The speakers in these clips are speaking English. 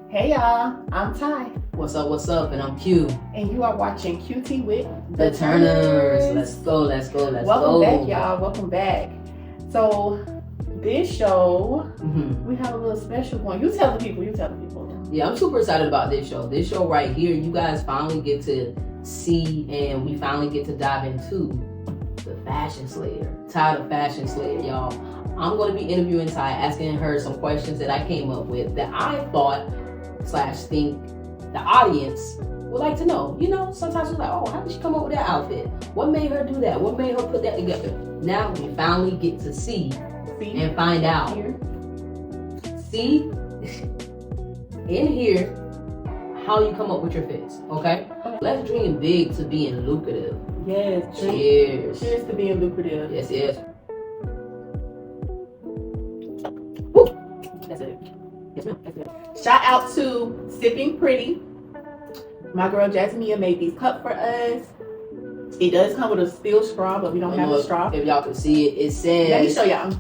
Hey y'all, I'm Ty. What's up? And I'm Q. And you are watching QT with The Turners. Let's go. Welcome back, y'all. Welcome back. So, this show, we have a little special one. You tell the people. Yeah, I'm super excited about this show. This show right here, you guys finally get to see and we finally get to dive into the Fashion Slayer. Ty the Fashion Slayer, y'all. I'm going to be interviewing Ty, asking her some questions that I came up with that I thought / think the audience would like to know. You know, sometimes we're like, oh, how did she come up with that outfit? What made her do that? What made her put that together? Now we finally get to see and find out. See in here how you come up with your fits, okay? Let's dream big to being lucrative. Yes. Cheers. Cheers to being lucrative. Yes. That's it. Yes, ma'am. That's it. Shout out to Sipping Pretty. My girl Jasmine made these cups for us. It does come with a steel straw, but we don't have a straw. If y'all can see it, it says... Let me show y'all.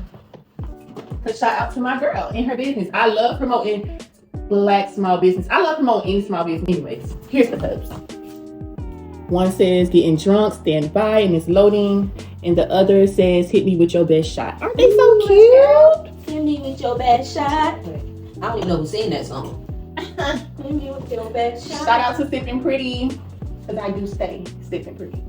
So shout out to my girl in her business. I love promoting Black small business. I love promoting any small business. Anyways, here's the cups. One says getting drunk, stand by, and it's loading. And the other says hit me with your best shot. Aren't they so cute? Hit me with your best shot. I don't even know who sing that song. Hit me with your best shot. Shout out to Sipping Pretty, because I do stay sipping pretty.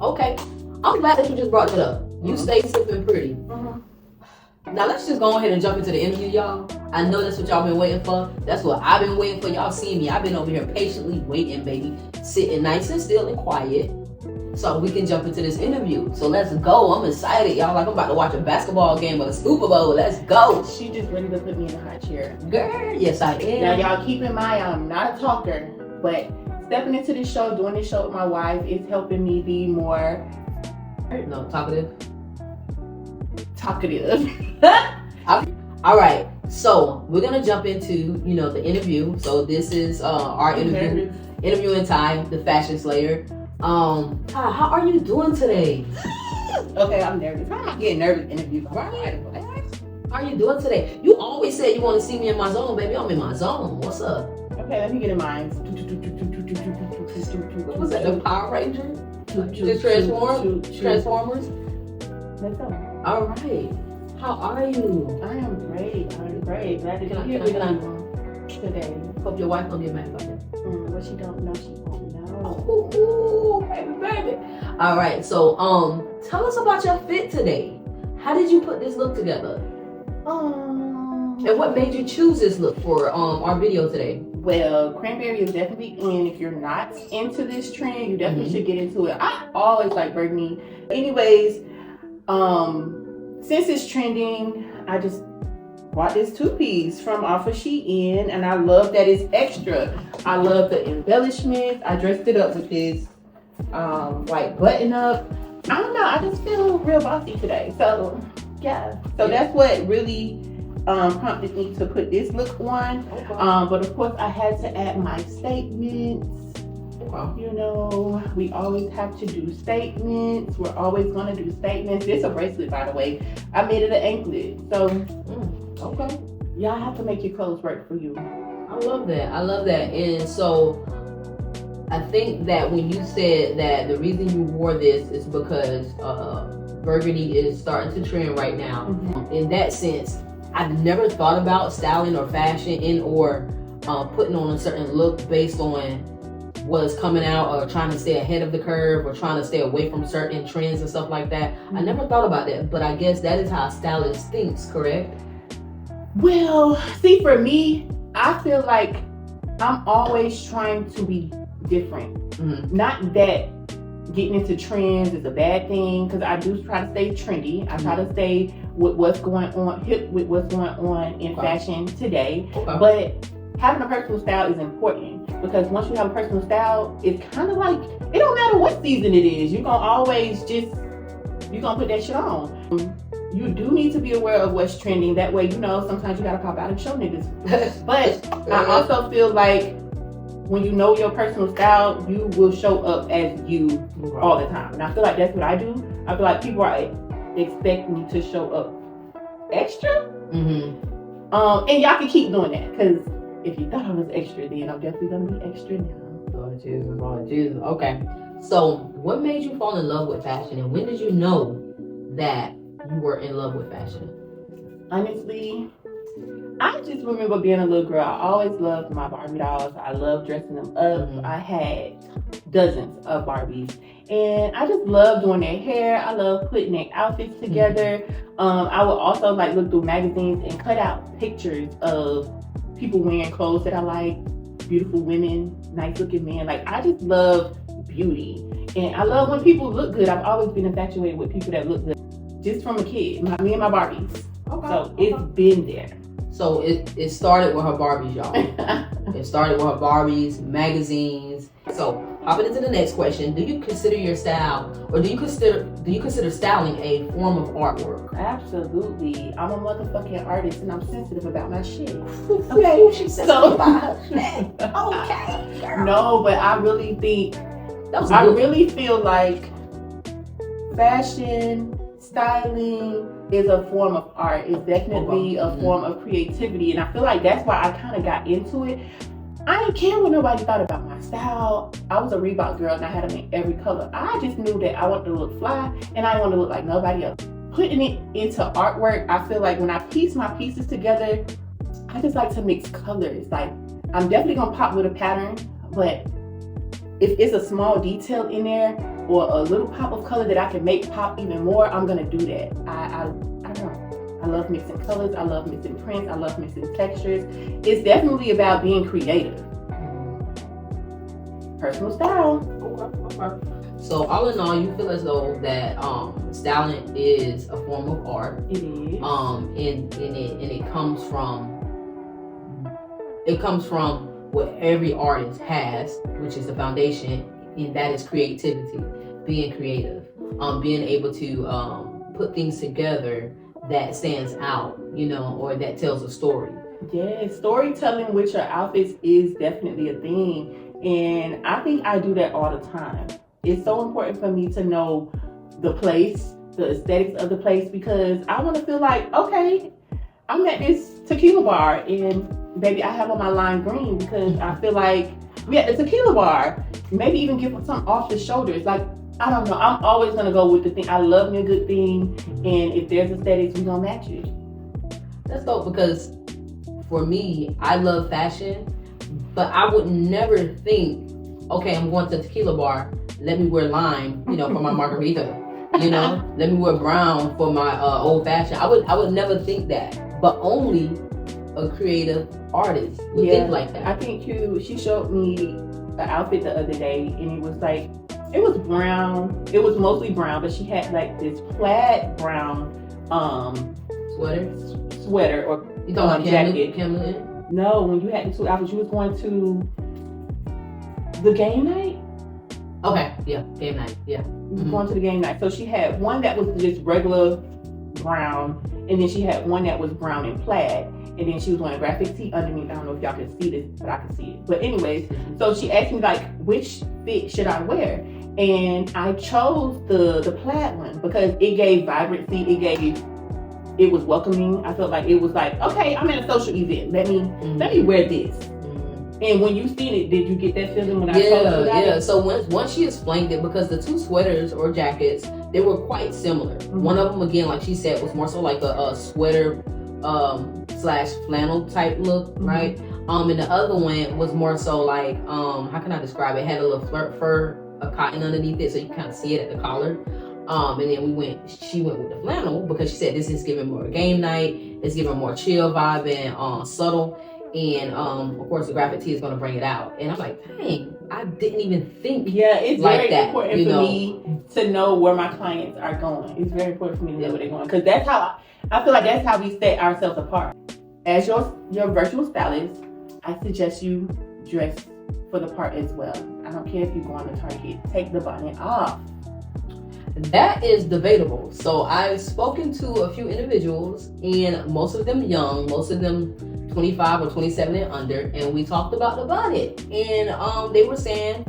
Okay. I'm glad that you just brought that up. You stay sipping pretty. Now let's just go ahead and jump into the interview, y'all. I know that's what y'all been waiting for. That's what I've been waiting for. Y'all see me. I've been over here patiently waiting, baby. Sitting nice and still and quiet so we can jump into this interview. So let's go. I'm excited, y'all. Like I'm about to watch a basketball game or a Super Bowl. Let's go. She just ready to put me in a hot chair. Girl, yes I am. Now y'all keep in mind, I'm not a talker, but stepping into this show, doing this show with my wife is helping me be more... No, talkative. All right, so we're gonna jump into the interview. So this is our interviewing Ty, the Fashion Slayer. Ty, how are you doing today? Okay, I'm nervous. I'm not getting nervous interviews. Right. How are you doing today? You always said you want to see me in my zone, baby. I'm in my zone. What's up? Okay, let me get in mine. What was that? The Power Ranger? The Transformers? Let's go. All right. How are you? I am great. Glad to be here with you today. Hope your wife don't get mad about that. What she don't know, she won't know. Ooh, baby. All right. So, tell us about your fit today. How did you put this look together? And what made you choose this look for our video today? Well, cranberry is definitely in. If you're not into this trend, you definitely should get into it. I always like burgundy. Anyways, since it's trending, I just bought this two-piece from off of Shein, and I love that it's extra. I love the embellishments. I dressed it up with this white button-up. I don't know, I just feel real bossy today. So, yeah. So that's what really prompted me to put this look on. But of course, I had to add my statements. You know, we always have to do statements. We're always going to do statements. This is a bracelet, by the way. I made it an anklet. So, okay. Y'all have to make your clothes work for you. I love that. And so, I think that when you said that the reason you wore this is because burgundy is starting to trend right now. In that sense, I've never thought about styling or fashion or putting on a certain look based on what's coming out or trying to stay ahead of the curve or trying to stay away from certain trends and stuff like that. I never thought about that, but I guess that is how a stylist thinks, correct? Well, see, for me, I feel like I'm always trying to be different. Not that getting into trends is a bad thing, because I do try to stay trendy. I try to stay with what's going on, hip with what's going on in fashion today. But having a personal style is important, because once you have a personal style, it's kind of like, it don't matter what season it is, you're gonna put that shit on. You do need to be aware of what's trending. That way, sometimes you gotta pop out and show niggas. But I also feel like when you know your personal style, you will show up as you all the time. And I feel like that's what I do. I feel like people are expecting me to show up extra. And y'all can keep doing that, because if you thought I was extra then, I'm definitely gonna be extra now. Lord Jesus, Lord Jesus. Okay. So, what made you fall in love with fashion, and when did you know that you were in love with fashion? Honestly, I just remember being a little girl. I always loved my Barbie dolls. I loved dressing them up. I had dozens of Barbies. And I just loved doing their hair. I loved putting their outfits together. I would also like look through magazines and cut out pictures of people wearing clothes that I like. Beautiful women, nice looking men. Like, I just love beauty. And I love when people look good. I've always been infatuated with people that look good. Just from a kid. Me and my Barbies. Okay. So it's been there. So it started with her Barbies, y'all. It started with her Barbies, magazines. So hopping into the next question, do you consider your style, or do you consider styling a form of artwork? Absolutely. I'm a motherfucking artist and I'm sensitive about my shit. Okay, she's sensitive about her shit. Okay, girl. No, but I really think, I really feel like fashion, styling is a form of art. It's definitely a form of creativity. And I feel like that's why I kind of got into it. I didn't care what nobody thought about my style. I was a Reebok girl and I had them in every color. I just knew that I wanted to look fly and I wanted to look like nobody else. Putting it into artwork, I feel like when I piece my pieces together, I just like to mix colors. Like, I'm definitely gonna pop with a pattern, but if it's a small detail in there or a little pop of color that I can make pop even more, I'm gonna do that. I don't know. I love mixing colors. I love mixing prints. I love mixing textures. It's definitely about being creative. Personal style. Okay. So all in all, you feel as though that styling is a form of art. It is. And it comes from what every artist has, which is the foundation, and that is creativity, being creative, being able to put things together that stands out, or that tells a story. Yeah, storytelling with your outfits is definitely a thing. And I think I do that all the time. It's so important for me to know the place, the aesthetics of the place, because I want to feel like, okay, I'm at this tequila bar and baby, I have on my lime green because I feel like we at the tequila bar. Maybe even give something off the shoulders. Like, I don't know. I'm always going to go with the thing. I love me a good thing. And if there's aesthetics, we're going to match it. That's dope, because for me, I love fashion, but I would never think, okay, I'm going to the tequila bar. Let me wear lime, for my margarita. Let me wear brown for my old fashioned. I would never think that, but only a creative artist would think like that. I think she showed me an outfit the other day, and it was like, it was brown. It was mostly brown, but she had like this plaid brown sweater or you talking jacket. Camlin? No, when you had the two outfits, you was going to the game night. Okay, yeah, game night, yeah. Going to the game night. So she had one that was just regular brown, and then she had one that was brown and plaid, and then she was wearing a graphic tee underneath. I don't know if y'all can see this, but I can see it. But anyways, so she asked me like, which fit should I wear? And I chose the plaid one because it gave vibrancy. It was welcoming. I felt like it was like, okay, I'm at a social event. Let me wear this. And when you seen it, did you get that feeling when I told you that? Yeah. So once she explained it, because the two sweaters or jackets, they were quite similar. One of them, again, like she said, was more so like a sweater slash flannel type look, right? And the other one was more so like, how can I describe it? It had a little fur, a cotton underneath it, so you kind of see it at the collar. And then she went with the flannel because she said this is giving more game night, it's giving more chill vibe and subtle. And of course the graphic tee is going to bring it out. And I'm like, dang, I didn't even think it's like very that, important for me to know where my clients are going. It's very important for me to know where they're going, because that's how I feel like that's how we set ourselves apart. As your virtual stylist, I suggest you dress for the part as well. I don't care if you go on the Target, take the bonnet off. That is debatable. So I've spoken to a few individuals, and most of them young, most of them 25 or 27 and under, and we talked about the bonnet, and they were saying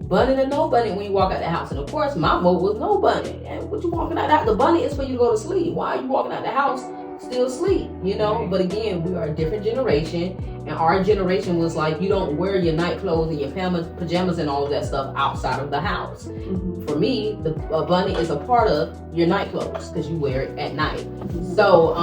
bonnet or no bonnet when you walk out the house. And of course my vote was no bonnet. And what you walking out the bonnet is for you to go to sleep. Why are you walking out the house still sleep, you know. Right. But again, we are a different generation, and our generation was like, you don't wear your night clothes and your pajamas and all of that stuff outside of the house. Mm-hmm. For me, a bunny is a part of your night clothes because you wear it at night. Mm-hmm. So,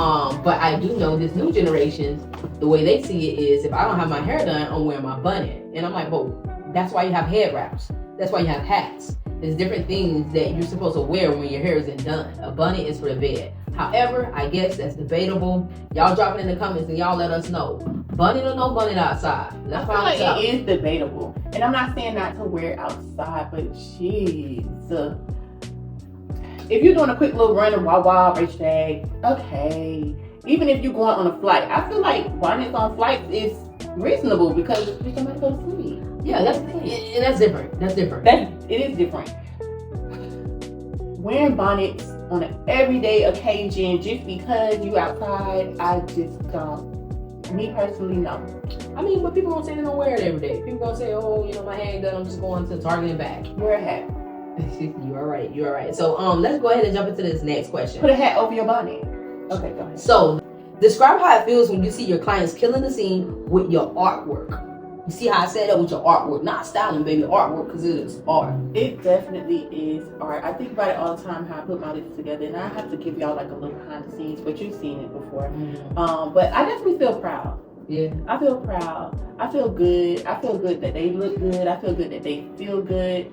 but I do know this new generation, the way they see it is, if I don't have my hair done, I'm wearing my bunny. And I'm like, well, that's why you have head wraps. That's why you have hats. There's different things that you're supposed to wear when your hair isn't done. A bunny is for the bed. However, I guess that's debatable. Y'all drop it in the comments and y'all let us know. Bunny or no bunny outside. I feel like it is debatable. And I'm not saying not to wear it outside, but jeez. If you're doing a quick little run of Wawa, Rich Day, okay. Even if you're going on a flight, I feel like bonnets on flights is reasonable because you're somebody go to sleep. Yeah, that's different. That's different. It is different. Wearing bonnets on an everyday occasion just because you outside, I just don't. Me personally, no. I mean, but people don't say they don't wear it every day. People gonna say, oh, you know, my hair ain't done, I'm just going to Target and back. Wear a hat. You are right. So let's go ahead and jump into this next question. Put a hat over your bonnet. Okay, go ahead. So describe how it feels when you see your clients killing the scene with your artwork. You see how I said that, with your artwork, not styling, baby, artwork, because it is art. It definitely is art. I think about it all the time, how I put my list together, and I have to give y'all like a little behind the scenes, but you've seen it before. Mm-hmm. But I definitely feel proud. Yeah. I feel proud. I feel good. I feel good that they look good. I feel good that they feel good.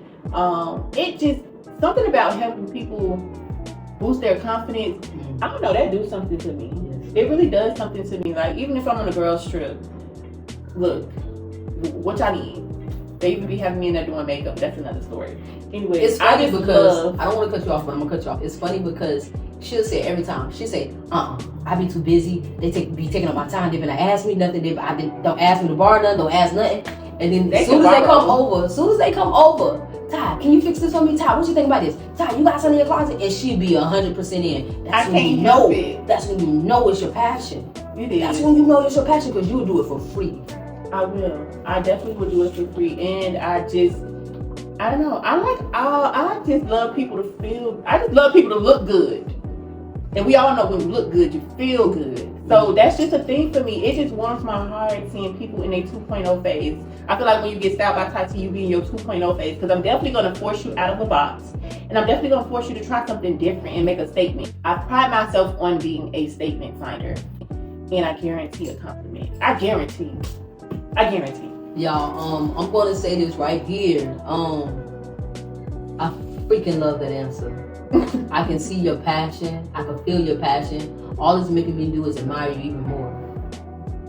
It just, something about helping people boost their confidence. Mm-hmm. I don't know, that do something to me. Yes. It really does something to me. Like, even if I'm on a girl's trip, look, what y'all need? They even be having me in there doing makeup. That's another story. Anyway, it's funny because I don't want to cut you off, but I'm gonna cut you off. It's funny because she'll say every time, she'll say, I be too busy. They be taking up my time. They been ask me nothing. Don't ask me to borrow nothing. Don't ask nothing. And then as soon as they come over, Ty, can you fix this for me? Ty, what you think about this? Ty, you got something in your closet? And she'll be 100% in. That's when you know. That's when you know it's your passion. It is. That's when you know it's your passion, because you'll do it for free. I will. I definitely will do it for free. And I don't know. I just love people to feel. I just love people to look good. And we all know when you look good, you feel good. So that's just a thing for me. It just warms my heart seeing people in their 2.0 phase. I feel like when you get styled by Tati, you be in your 2.0 phase, because I'm definitely going to force you out of the box. And I'm definitely going to force you to try something different and make a statement. I pride myself on being a statement finder. And I guarantee a compliment. I guarantee. Y'all, I'm going to say this right here. I freaking love that answer. I can see your passion. I can feel your passion. All it's making me do is admire you even more.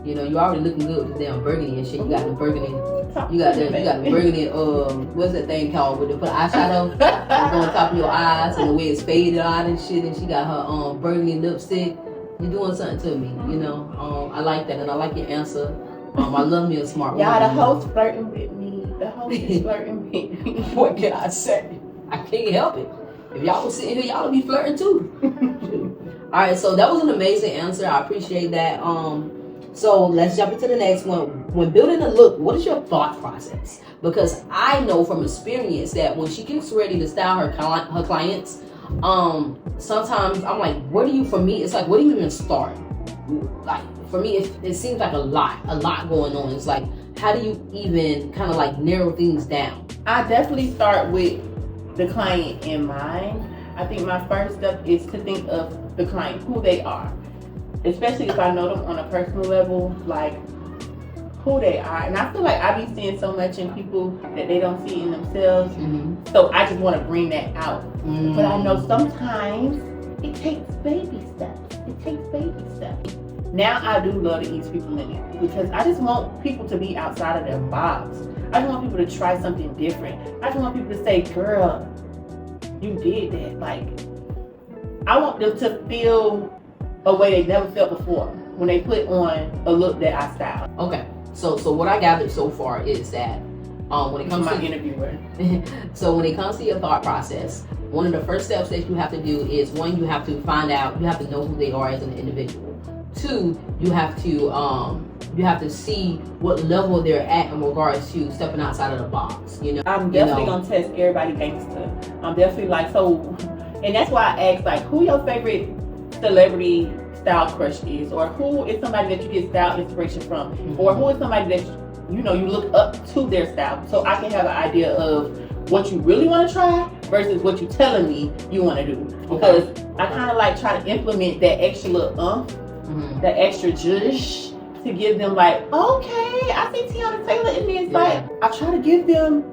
You know, you already looking good with the damn burgundy and shit. You got the burgundy. You got the burgundy. What's that thing called? With the put eyeshadow on top of your eyes and the way it's faded out and shit. And she got her burgundy lipstick. You're doing something to me. You know, I like that, and I like your answer. I love me a smart woman. Y'all, the host flirting with me. The host is flirting with me. What can I say? I can't help it. If y'all was sitting here, y'all would be flirting too. All right, so that was an amazing answer. I appreciate that. So let's jump into the next one. When building a look, what is your thought process? Because I know from experience that when she gets ready to style her clients, sometimes I'm like, for me, it's like, where do you even start? Like, for me, it seems like a lot going on. It's like, how do you even kind of like narrow things down? I definitely start with the client in mind. I think my first step is to think of the client, who they are. Especially if I know them on a personal level, like who they are. And I feel like I be seeing so much in people that they don't see in themselves. Mm-hmm. So I just want to bring that out. Mm-hmm. But I know sometimes it takes baby steps. Now I do love to ease people in it, because I just want people to be outside of their box. I just want people to try something different. I just want people to say, girl, you did that. Like, I want them to feel a way they never felt before when they put on a look that I styled. Okay, so what I gathered so far is that when it comes to my interviewer, so when it comes to your thought process, one of the first steps that you have to do is, one, you have to know who they are as an individual. Two, you have to see what level they're at in regards to stepping outside of the box. You know, I'm definitely gonna test everybody gangster. I'm definitely like, so, and that's why I asked, like, who your favorite celebrity style crush is, or who is somebody that you get style inspiration from, or who is somebody that you look up to their style, so I can have an idea of what you really want to try versus what you telling me you want to do. Because I kind of like try to implement that extra little that extra zhuzh to give them like, okay, I see Tiana Taylor in this. Like, I try to give them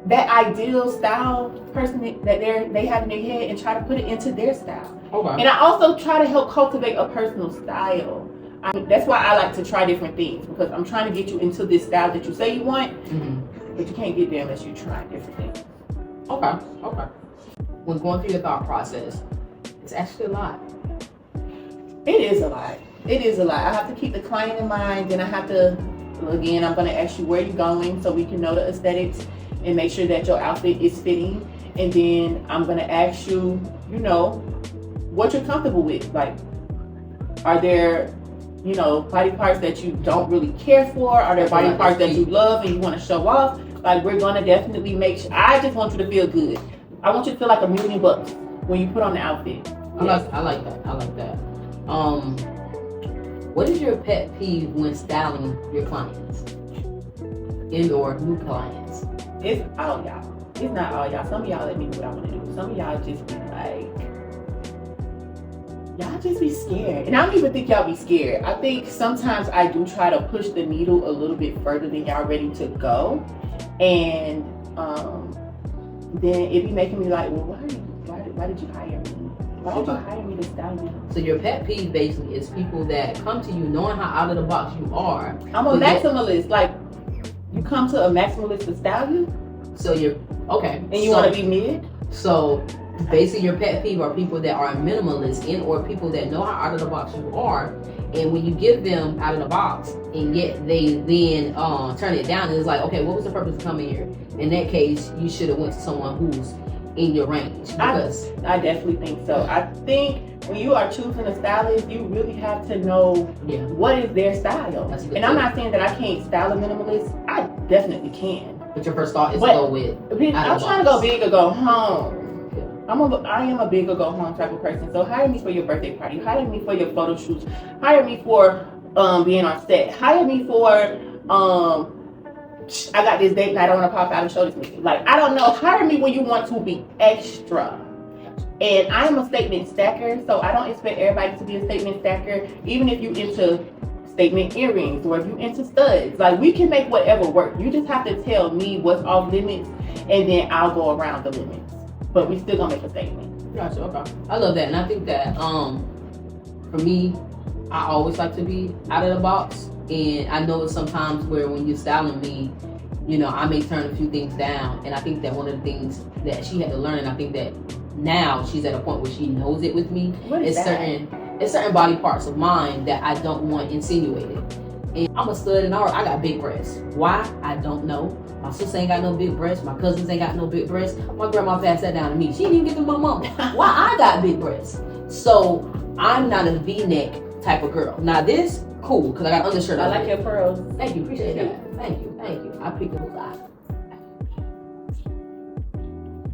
that ideal style person that they have in their head and try to put it into their style. And I also try to help cultivate a personal style. That's why I like to try different things, because I'm trying to get you into this style that you say you want, but you can't get there unless you try different things. Okay. When going through your thought process, it's actually a lot. It is a lot. I have to keep the client in mind, and I have to, again, I'm going to ask you where you're going so we can know the aesthetics and make sure that your outfit is fitting. And then I'm going to ask you, what you're comfortable with. Like, are there, body parts that you don't really care for? Are there body parts that you love and you want to show off? Like, we're going to definitely make sure. I just want you to feel good. I want you to feel like $1,000,000 when you put on the outfit. I like that. What is your pet peeve when styling your clients? Indoor new clients? It's all y'all. It's not all y'all. Some of y'all let me do what I want to do. Some of y'all just be like, y'all just be scared. And I don't even think y'all be scared. I think sometimes I do try to push the needle a little bit further than y'all ready to go. And then it be making me like, well, why did you hire me? Why did you hire me to style you? So your pet peeve basically is people that come to you knowing how out of the box you are. I'm a maximalist. Like, you come to a maximalist to style you? So you're, okay. And you want to be mid? So basically your pet peeve are people that are minimalist or people that know how out of the box you are. And when you give them out of the box and yet they then turn it down, it's like, okay, what was the purpose of coming here? In that case, you should have went to someone who's in your range. Because I definitely think so. I think when you are choosing a stylist, you really have to know what is their style. And I'm not saying that I can't style a minimalist. I definitely can. But your first thought is to go with. I'm trying to go big or go home. I am a big or go home type of person. So hire me for your birthday party. Hire me for your photo shoots. Hire me for being on set. Hire me for I got this date night. I want to pop out and show this movie. Like, I don't know. Hire me when you want to be extra. And I am a statement stacker, so I don't expect everybody to be a statement stacker. Even if you into statement earrings or if you into studs, like, we can make whatever work. You just have to tell me what's off limits, and then I'll go around the limits. But we still gonna make a statement. Gotcha. Okay. I love that, and I think that for me, I always like to be out of the box. And I know sometimes where when you're styling me, I may turn a few things down. And I think that one of the things that she had to learn, and I think that now she's at a point where she knows it with me, is certain body parts of mine that I don't want insinuated. And I'm a stud and I got big breasts. Why? I don't know. My sister ain't got no big breasts. My cousins ain't got no big breasts. My grandma passed that down to me. She didn't even give it to my mom. Why? I got big breasts. So I'm not a V-neck type of girl. Now this, cool, because I got undershirt. I like your pearls. Thank you, appreciate that. Thank you. I picked those out.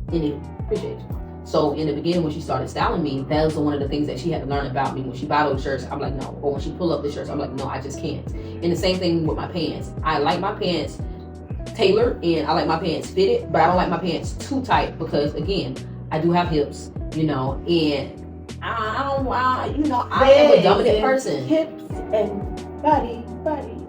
Appreciate you. So in the beginning, when she started styling me, that was one of the things that she had to learn about me. When she buy those shirts, I'm like, no. Or when she pull up the shirts, I'm like, no, I just can't. And the same thing with my pants. I like my pants tailored and I like my pants fitted, but I don't like my pants too tight because, again, I do have hips, and I am a dominant person. Hips and body.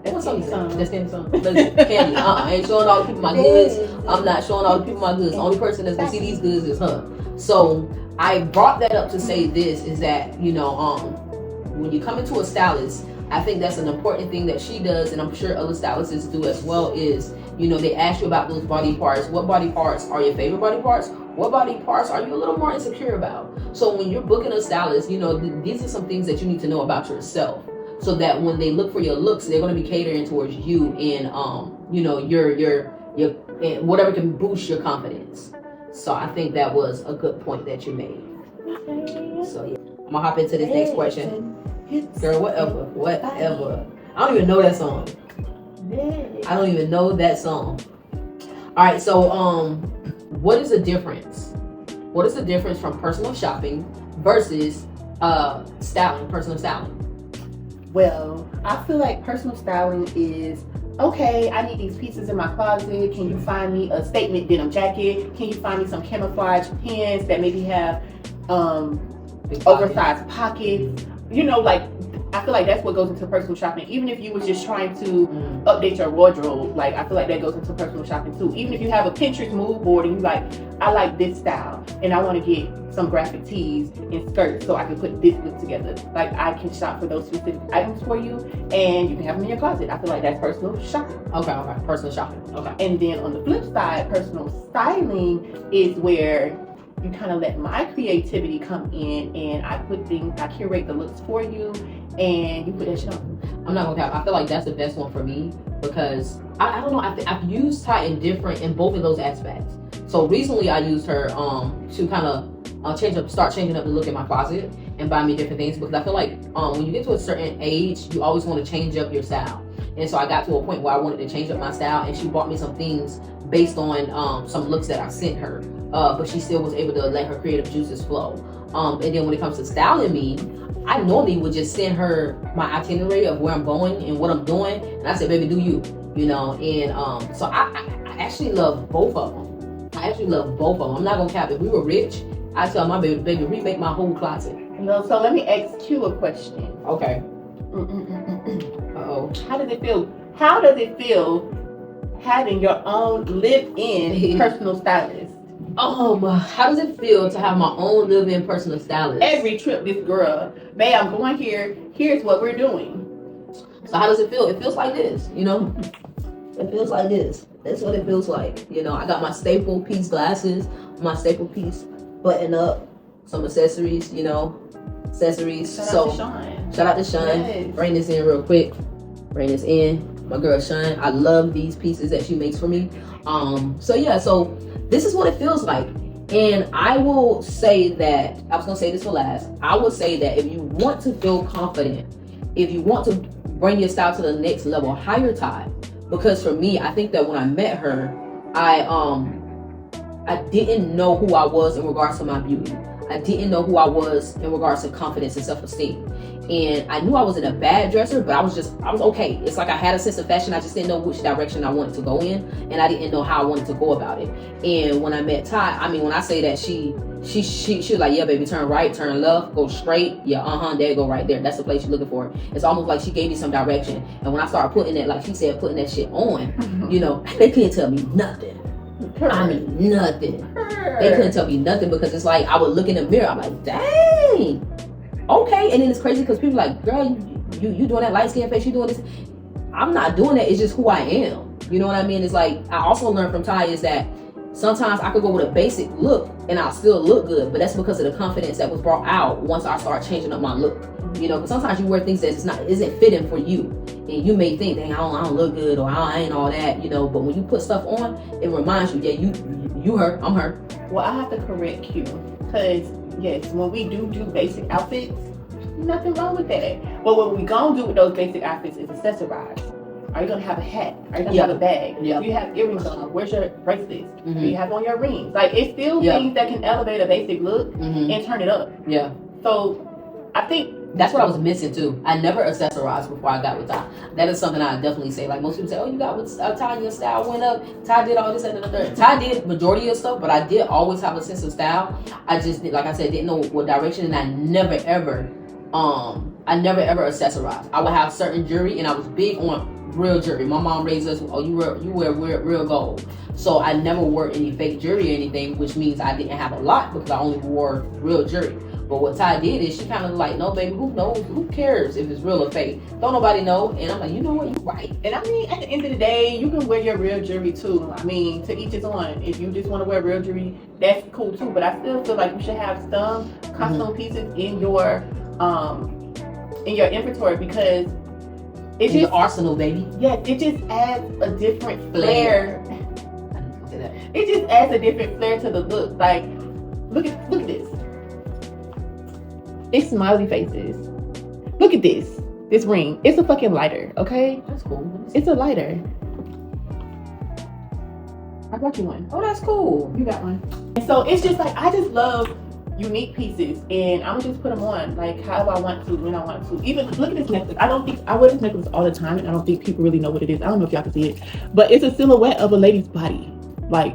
That's the song. Candy. I ain't showing all the people my goods. I'm not showing all the people my goods. The only person that's gonna see these goods is her. So I brought that up to say this is that, when you come into a stylist, I think that's an important thing that she does, and I'm sure other stylists do as well, is, they ask you about those body parts. What body parts are your favorite body parts? What body parts are you a little more insecure about? So when you're booking a stylist, these are some things that you need to know about yourself, so that when they look for your looks, they're going to be catering towards you and your whatever can boost your confidence. So I think that was a good point that you made. So yeah, I'm gonna hop into this next question. Girl, whatever. I don't even know that song. All right, so what is the difference? What is the difference from personal shopping versus styling, personal styling? Well, I feel like personal styling is, okay, I need these pieces in my closet. Can you find me a statement denim jacket? Can you find me some camouflage pants that maybe have oversized pockets? You know, like, I feel like that's what goes into personal shopping. Even if you was just trying to update your wardrobe, like, I feel like that goes into personal shopping too. Even if you have a Pinterest mood board and you like, I like this style and I want to get some graphic tees and skirts so I can put this look together. Like, I can shop for those specific items for you and you can have them in your closet. I feel like that's personal shopping. Okay, personal shopping. Okay. And then on the flip side, personal styling is where you kind of let my creativity come in and I curate the looks for you and you put that shit on. I'm not gonna cap. I feel like that's the best one for me because I don't know. I've used Ty in both of those aspects. So recently I used her to kind of start changing up the look in my closet and buy me different things because I feel like when you get to a certain age, you always want to change up your style. And so I got to a point where I wanted to change up my style, and she bought me some things based on some looks that I sent her. But she still was able to let her creative juices flow. And then when it comes to styling me, I normally would just send her my itinerary of where I'm going and what I'm doing, and I said, "Baby, do you?" You know. And so I actually love both of them. I'm not gonna cap. If we were rich, I tell my baby, remake my whole closet. No, so let me ask you a question. Okay. Uh-oh. How does it feel? How does it feel having your own live-in personal stylist? How does it feel to have my own live-in personal stylist? Every trip, this girl, babe, I'm going here. Here's what we're doing. So how does it feel? It feels like this, you know? It feels like this. That's what it feels like. You know, I got my staple piece glasses, my staple piece button up, some accessories, you know, accessories. Shout out to Sean. Yes. Bring this in real quick. Bring this in. My girl Sean. I love these pieces that she makes for me. So this is what it feels like. And I will say that, I was gonna say this for last. I will say that if you want to feel confident, if you want to bring your style to the next level, hire Ty. Because for me, I think that when I met her, I didn't know who I was in regards to my beauty. I didn't know who I was in regards to confidence and self-esteem. And I knew I wasn't a bad dresser, but I was okay. It's like I had a sense of fashion. I just didn't know which direction I wanted to go in, and I didn't know how I wanted to go about it. And when I met Ty, I mean, when I say that she was like, yeah, baby, turn right, turn left, go straight. Yeah, there you go, right there. That's the place you're looking for. It's almost like she gave me some direction. And when I started putting that, like she said, putting that shit on, you know, they couldn't tell me nothing. I mean, nothing. They couldn't tell me nothing because it's like I would look in the mirror. I'm like, dang. Okay, and then it's crazy because people like, girl, you doing that light skin face, you doing this. I'm not doing that. It's just who I am. You know what I mean? It's like I also learned from Ty is that sometimes I could go with a basic look and I'll still look good, but that's because of the confidence that was brought out once I start changing up my look. You know, because sometimes you wear things that isn't fitting for you, and you may think, dang, I don't look good or I ain't all that, you know. But when you put stuff on, it reminds you, yeah, you her, I'm her. Well, I have to correct you because yes, when we do basic outfits, nothing wrong with that. But what we gonna do with those basic outfits is accessorize. Are you gonna have a hat? Are you gonna have a bag? Yeah. Do you have earrings on? Where's your bracelets? Do you have on your rings? Like, it's still things that can elevate a basic look and turn it up. Yeah. So I think that's what I was missing too. I never accessorized before I got with Ty. That is something I definitely say. Like most people say, oh, you got with Ty, your style went up. Ty did all this and the third. Ty did majority of stuff, but I did always have a sense of style. I just did, like I said, didn't know what direction, and I never ever accessorized. I would have certain jewelry, and I was big on real jewelry. My mom raised us, oh, you wear real gold. So I never wore any fake jewelry or anything, which means I didn't have a lot because I only wore real jewelry. But what Ty did is she kind of like, no, baby, who knows? Who cares if it's real or fake? Don't nobody know. And I'm like, you know what? You're right. And I mean, at the end of the day, you can wear your real jewelry too. I mean, to each his own. If you just want to wear real jewelry, that's cool too. But I still feel like you should have some custom pieces in your inventory because it's just arsenal, baby. Yes, it just adds a different flair. It just adds a different flair to the look. Like, look at this. It's smiley faces. Look at this. This ring. It's a fucking lighter, okay? That's cool. It's a lighter. I got you one. Oh, that's cool. You got one. And so it's just like, I just love unique pieces, and I'm gonna just put them on like how I want to, when I want to. Even look at this necklace. I wear this necklace all the time, and I don't think people really know what it is. I don't know if y'all can see it, but it's a silhouette of a lady's body. Like,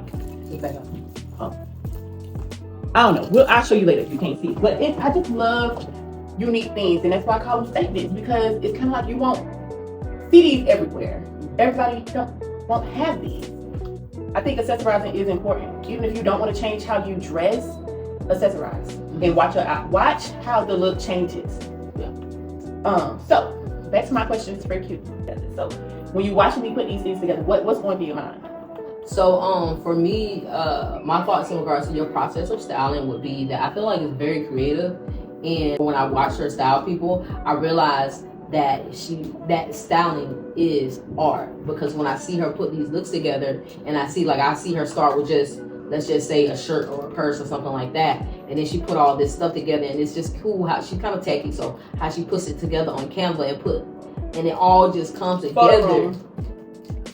I don't know. I'll show you later if you can't see it. But I just love unique things, and that's why I call them statements, because it's kind of like you won't see these everywhere. Everybody won't have these. I think accessorizing is important. Even if you don't want to change how you dress, accessorize and watch how the look changes. So back to my question. It's very cute. So when you watching me put these things together, what's going through your mind? So for me, my thoughts in regards to your process of styling would be that I feel like it's very creative, and when I watch her style people, I realize that styling is art, because when I see her put these looks together, and I see her start with just, let's just say, a shirt or a purse or something like that, and then she put all this stuff together, and it's just cool how she's kind of techy, so how she puts it together on Canva and it all just comes together.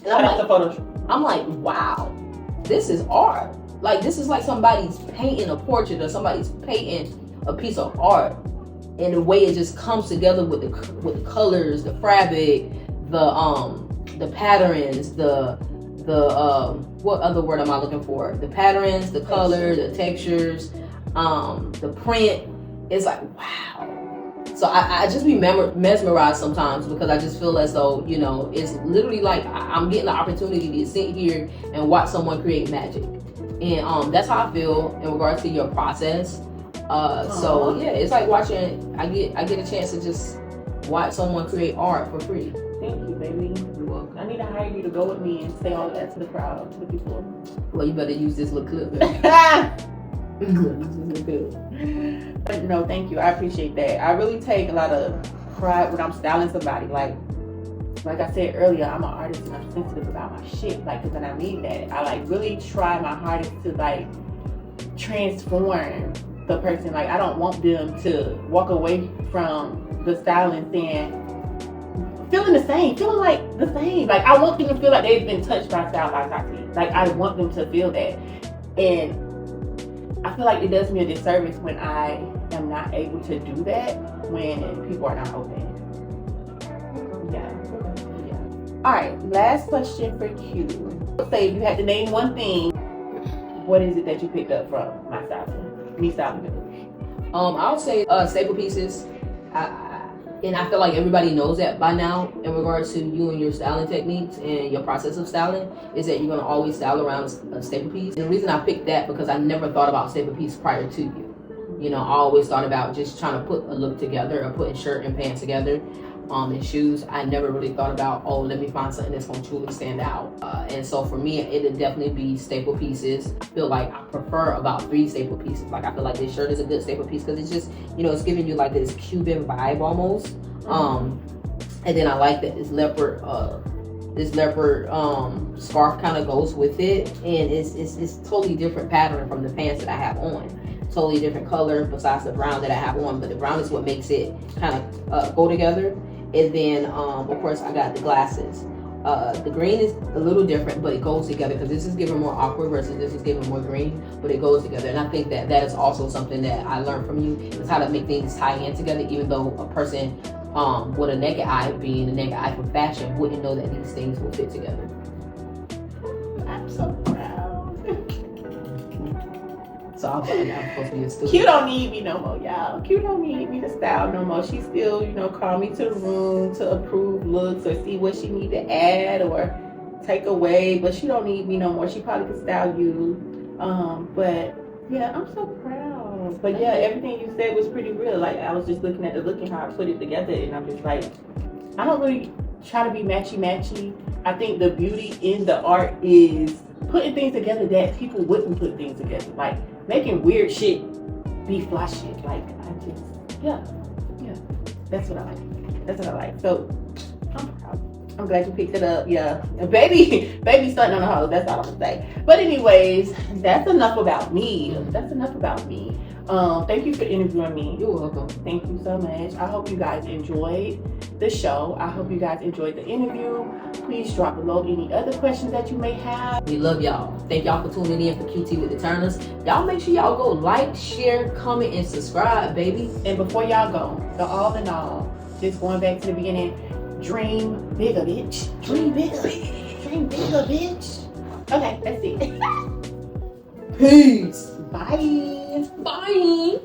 And I'm like, wow, this is art. Like, this is like somebody's painting a portrait, or somebody's painting a piece of art, and the way it just comes together with the colors, the fabric, the patterns, the what other word am I looking for? The patterns, the color, the textures, the print. It's like, wow. So I just be mesmerized sometimes, because I just feel as though, you know, it's literally like I'm getting the opportunity to sit here and watch someone create magic. And that's how I feel in regards to your process. So yeah, it's like watching, I get a chance to just watch someone create art for free. Thank you, baby. You're welcome. I need to hire you to go with me and say all that to the crowd, to the people. Well, you better use this little clip. No, thank you. I appreciate that. I really take a lot of pride when I'm styling somebody. Like I said earlier, I'm an artist and I'm sensitive about my shit. Like, cause then I mean that. I like really try my hardest to like transform the person. Like, I don't want them to walk away from the styling saying, feeling like the same. Like, I want them to feel like they've been touched by Style by Tati. Like, I want them to feel that. And I feel like it does me a disservice when I am not able to do that when people are not open. Yeah. All right, last question for you. Let's say if you had to name one thing, what is it that you picked up from my styling? Me styling you? I would say staple pieces. And I feel like everybody knows that by now in regards to you and your styling techniques and your process of styling, is that you're going to always style around a staple piece. And the reason I picked that, because I never thought about staple piece prior to you. You know, I always thought about just trying to put a look together, or putting shirt and pants together, and shoes. I never really thought about, oh, let me find something that's going to truly stand out. And so for me, it'd definitely be staple pieces. I feel like I prefer about 3 staple pieces. Like, I feel like this shirt is a good staple piece, because it's just, you know, it's giving you like this Cuban vibe almost. And then I like that this leopard scarf kind of goes with it, and it's totally different pattern from the pants that I have on. Totally different color besides the brown that I have on, but the brown is what makes it kind of go together. And then of course I got the glasses. The green is a little different, but it goes together, because this is giving more awkward versus this is giving more green, but it goes together. And I think that is also something that I learned from you, is how to make things tie in together, even though a person with a naked eye, being a naked eye for fashion, wouldn't know that these things will fit together. I'm so proud. So I'm supposed to be a student. Q don't need me no more, y'all. Q don't need me to style no more. She still, you know, call me to the room to approve looks or see what she need to add or take away, but she don't need me no more. She probably could style you. But yeah, I'm so proud. But yeah, everything you said was pretty real. Like, I was just looking at the look and how I put it together, and I'm just like, I don't really try to be matchy. I think the beauty in the art is putting things together that people wouldn't put things together. Like, making weird shit be fly shit. Like, I just, yeah. That's what I like. So, I'm proud. I'm glad you picked it up. Yeah, baby stunting on the hoes. That's all I'm gonna say. But anyways, that's enough about me. Thank you for interviewing me. You're welcome. Thank you so much. I hope you guys enjoyed the show. I hope you guys enjoyed the interview. Please drop below any other questions that you may have. We love y'all. Thank y'all for tuning in for QT with the Turners. Y'all make sure y'all go like, share, comment, and subscribe, baby. And before y'all go, the all in all, just going back to the beginning, dream bigger, bitch. Dream bigger. Dream bigger, bitch. Okay, that's it. Peace. Bye. Bye.